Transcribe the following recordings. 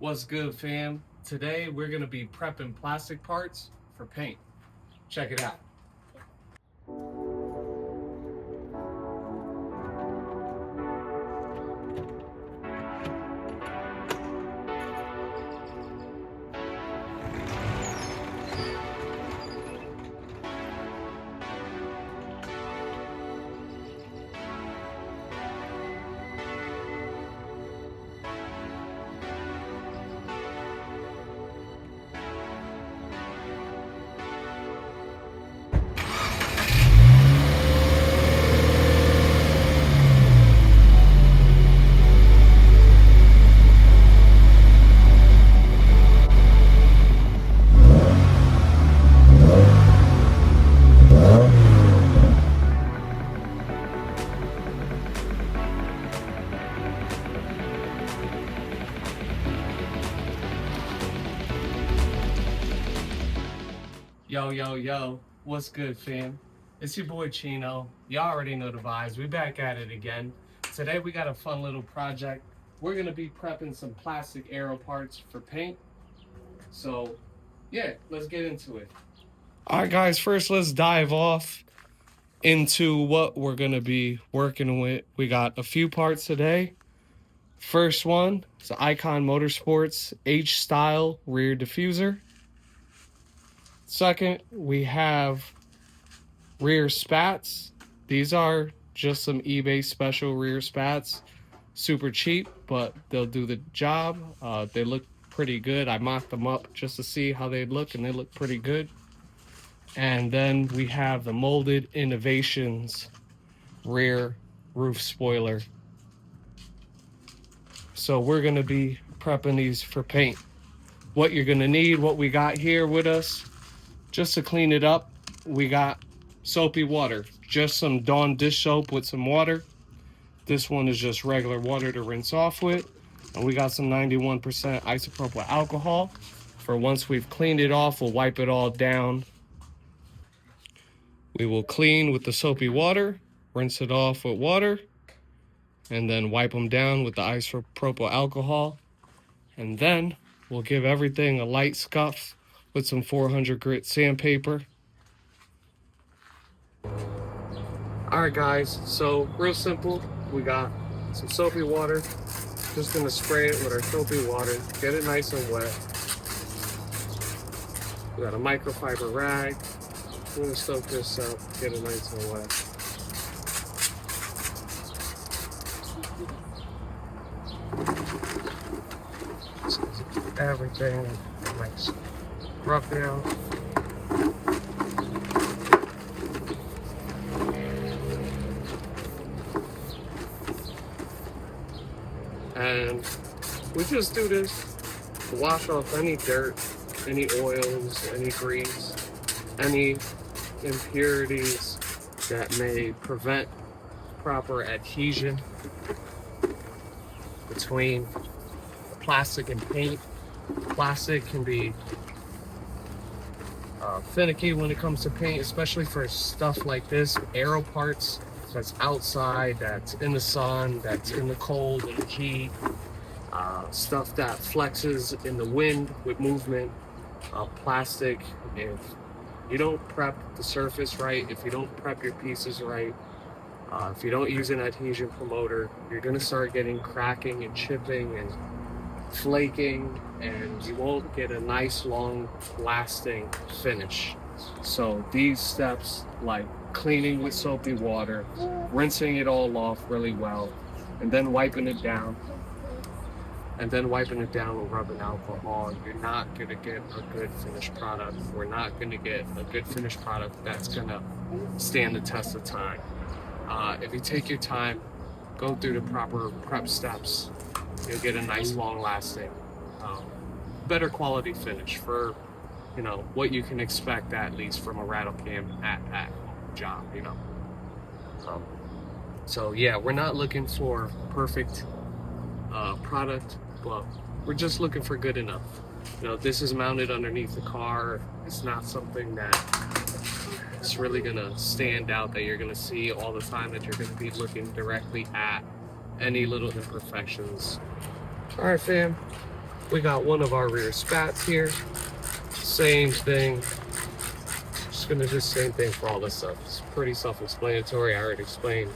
What's good, fam? Today we're gonna be prepping plastic parts for paint. Check it out. Yo, what's good, fam? It's your boy Chino. Y'all already know the vibes. We back at it again. Today we got a fun little project. We're gonna be prepping some plastic Aero parts for paint. So, yeah, let's get into it. All right, guys, first let's dive off into what we're gonna be working with. We got a few parts today. First one is the Ikon Motorsports H-Style rear diffuser. Second, we have rear spats. These are just some eBay special rear spats. Super cheap, but they'll do the job. They look pretty good. I mocked them up just to see how they look, and they look pretty good. And then we have the Molded Innovations rear roof spoiler. So we're gonna be prepping these for paint. What you're gonna need, what we got here with us, just to clean it up, we got soapy water. Just some Dawn dish soap with some water. This one is just regular water to rinse off with. And we got some 91% isopropyl alcohol. For once we've cleaned it off, we'll wipe it all down. We will clean with the soapy water, rinse it off with water, and then wipe them down with the isopropyl alcohol. And then we'll give everything a light scuff with some 400 grit sandpaper. Alright guys, so real simple, we got some soapy water. Just gonna spray it with our soapy water, get it nice and wet. We got a microfiber rag. We're gonna soak this up, get it nice and wet. Everything nice. Rough it out. And we just do this to wash off any dirt, any oils, any grease, any impurities that may prevent proper adhesion between plastic and paint. Plastic can be finicky when it comes to paint, especially for stuff like this, Aero parts that's outside, that's in the sun, that's in the cold and the heat, stuff that flexes in the wind with movement. Plastic, if you don't prep the surface right, if you don't prep your pieces right, if you don't use an adhesion promoter, you're going to start getting cracking and chipping and flaking, and you won't get a nice long lasting finish. So these steps, like cleaning with soapy water, rinsing it all off really well, and then wiping it down, with rubbing alcohol, you're not going to get a good finished product. We're not going to get a good finished product that's going to stand the test of time. If you take your time, go through the proper prep steps, you'll get a nice long lasting, better quality finish for, you know, what you can expect at least from a rattle cam at job, you know. So yeah, we're not looking for perfect product, but we're just looking for good enough. You know, this is mounted underneath the car. It's not something that it's really gonna stand out, that you're gonna see all the time, that you're gonna be looking directly at any little imperfections. All right, fam. We got one of our rear spats here. Same thing. Just gonna do the same thing for all this stuff. It's pretty self-explanatory. I already explained,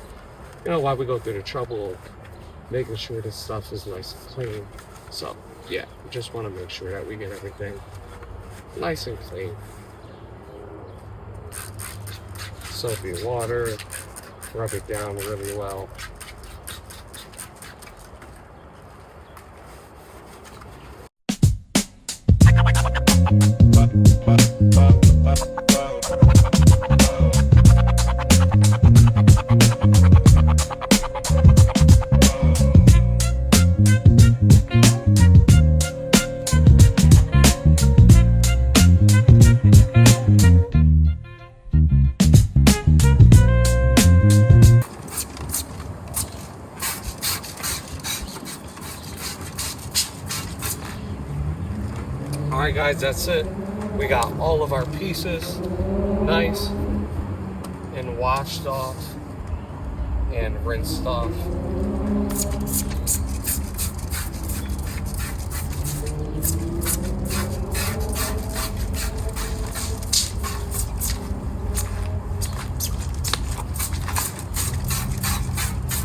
you know, why we go through the trouble of making sure this stuff is nice and clean. So yeah, we just want to make sure that we get everything nice and clean. Soapy water, rub it down really well. Alright guys, that's it. We got all of our pieces nice and washed off and rinsed off.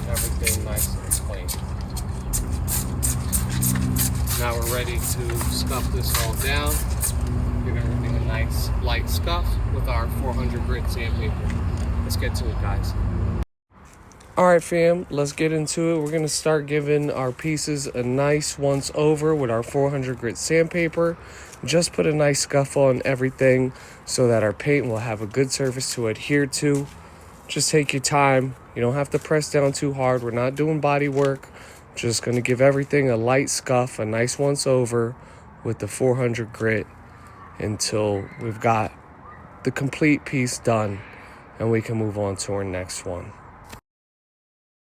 Everything nice and clean. Now we're ready to scuff this all down. Give everything a nice light scuff with our 400 grit sandpaper. Let's get to it, guys. Alright fam, let's get into it. We're going to start giving our pieces a nice once over with our 400 grit sandpaper. Just put a nice scuff on everything so that our paint will have a good surface to adhere to. Just take your time. You don't have to press down too hard. We're not doing body work. Just going to give everything a light scuff, a nice once over with the 400 grit until we've got the complete piece done and we can move on to our next one.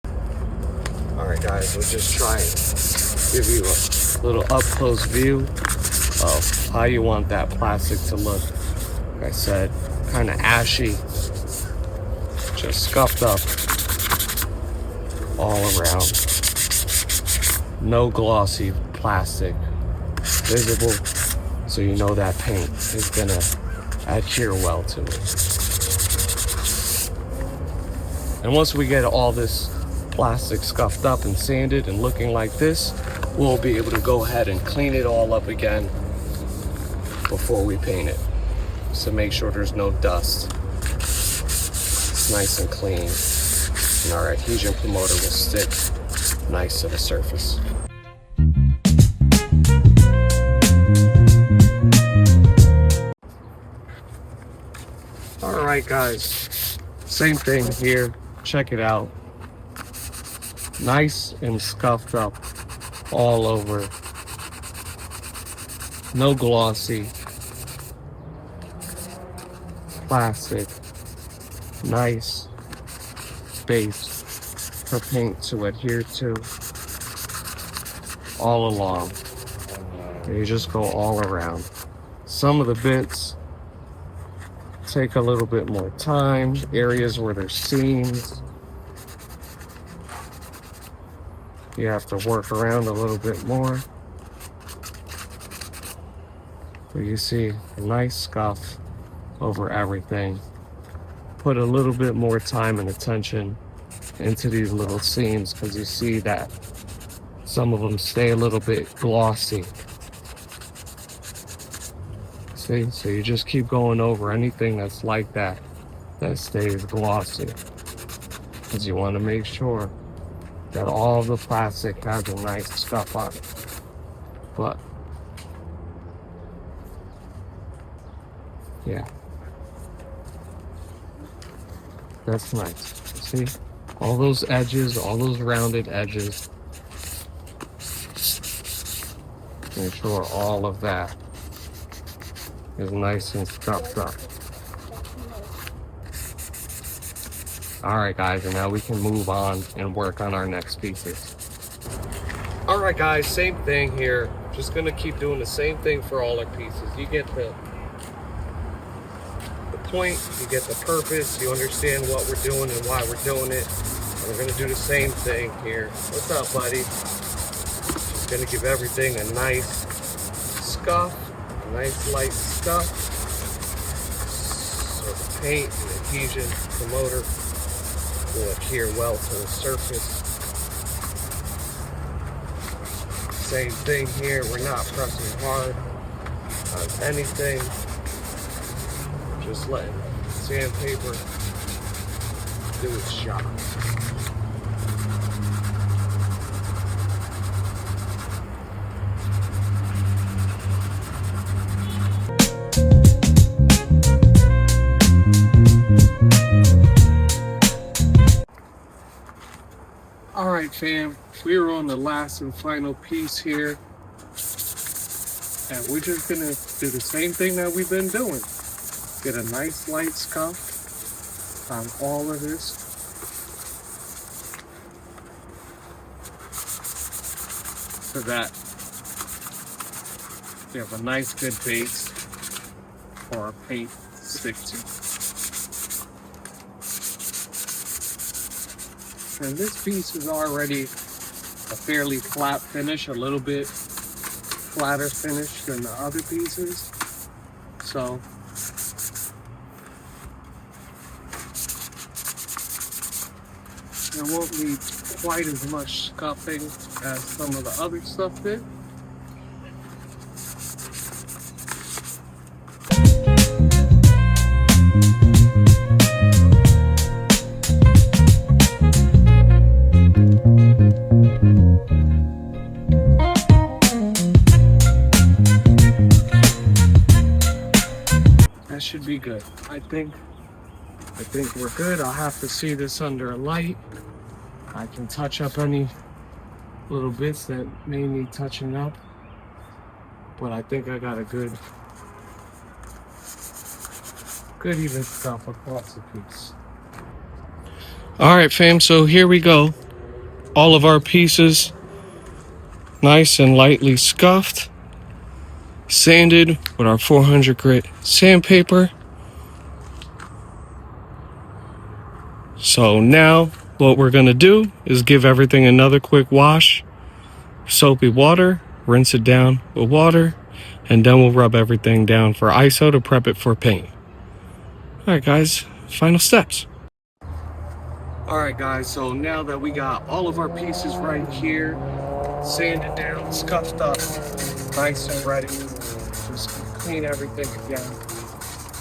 Alright guys, we'll just try and give you a little up close view of how you want that plastic to look. Like I said, kind of ashy, just scuffed up all around. No glossy plastic visible, so you know that paint is gonna adhere well to it. And once we get all this plastic scuffed up and sanded and looking like this, we'll be able to go ahead and clean it all up again before we paint it. So make sure there's no dust. It's nice and clean. And our adhesion promoter will stick nice to the surface. Alright guys, same thing here. Check it out. Nice and scuffed up all over. No glossy plastic. Nice base for paint to adhere to all along. And you just go all around. Some of the bits take a little bit more time. Areas where there's seams, you have to work around a little bit more. But you see a nice scuff over everything. Put a little bit more time and attention into these little seams because you see that some of them stay a little bit glossy. See, so you just keep going over anything that's like that, that stays glossy. Because you want to make sure that all the plastic has a nice scuff on it. But yeah, that's nice. See, all those edges, all those rounded edges. Make sure all of that is nice and scuffed up. Alright guys, and now we can move on and work on our next pieces. Alright guys, same thing here. Just gonna keep doing the same thing for all our pieces. You get the point, you get the purpose, you understand what we're doing and why we're doing it. And we're gonna do the same thing here. What's up, buddy? Just Gonna give everything a nice scuff, a nice light scuff, so the paint and adhesion, the motor will adhere well to the surface. Same thing here, we're not pressing hard on anything, just letting sandpaper do its job. Alright fam, we are on the last and final piece here, and we're just gonna do the same thing that we've been doing. Get a nice light scuff on all of this. So that we have a nice good base for our paint to stick to. And this piece is already a fairly flat finish, a little bit flatter finish than the other pieces. So it won't need quite as much scuffing as some of the other stuff did. That should be good. I think we're good. I'll have to see this under a light. I can touch up any little bits that may need touching up, but I think I got a good even stuff across the piece. All right, fam, so here we go. All of our pieces nice and lightly scuffed, sanded with our 400 grit sandpaper. So now what we're gonna do is give everything another quick wash, soapy water, rinse it down with water, and then we'll rub everything down for ISO to prep it for paint. All right, guys, final steps. All right, guys, so now that we got all of our pieces right here, sanded down, scuffed up, nice and ready, just clean everything again,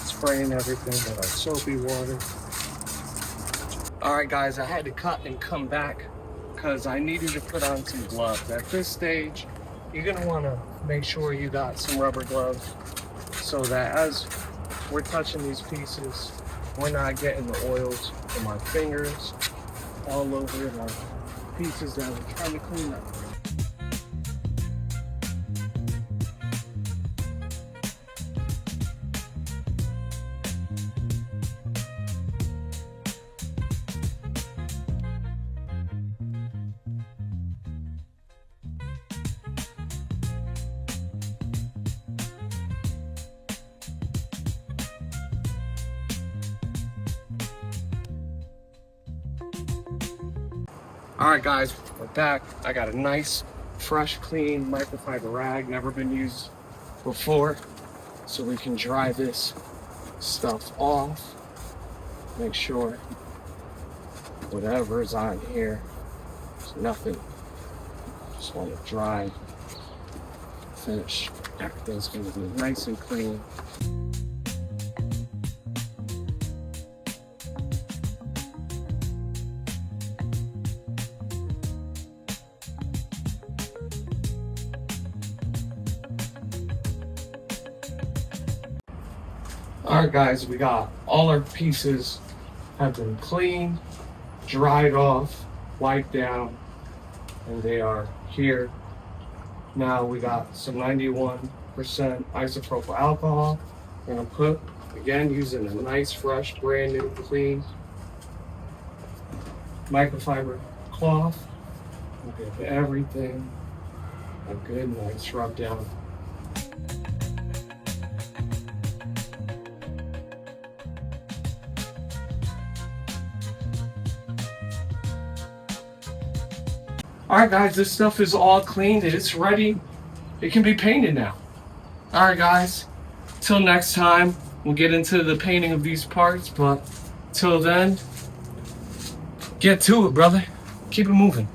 spraying everything with our soapy water. All right, guys, I had to cut and come back because I needed to put on some gloves. At this stage, you're gonna wanna make sure you got some rubber gloves so that as we're touching these pieces, we're not getting the oils from our fingers all over our pieces that we're trying to clean up. All right, guys, we're back. I got a nice, fresh, clean microfiber rag, never been used before, so we can dry this stuff off. Make sure whatever is on here is nothing. Just want to dry, finish. Everything's going to be nice and clean. Alright guys, we got all our pieces have been cleaned, dried off, wiped down, and they are here. Now we got some 91% isopropyl alcohol. We're gonna put, again, using a nice, fresh, brand new, clean microfiber cloth. We'll give everything a good, nice rub down. All right, guys, this stuff is all cleaned. It's ready. It can be painted now. All right, guys. Till next time, we'll get into the painting of these parts. But till then, get to it, brother. Keep it moving.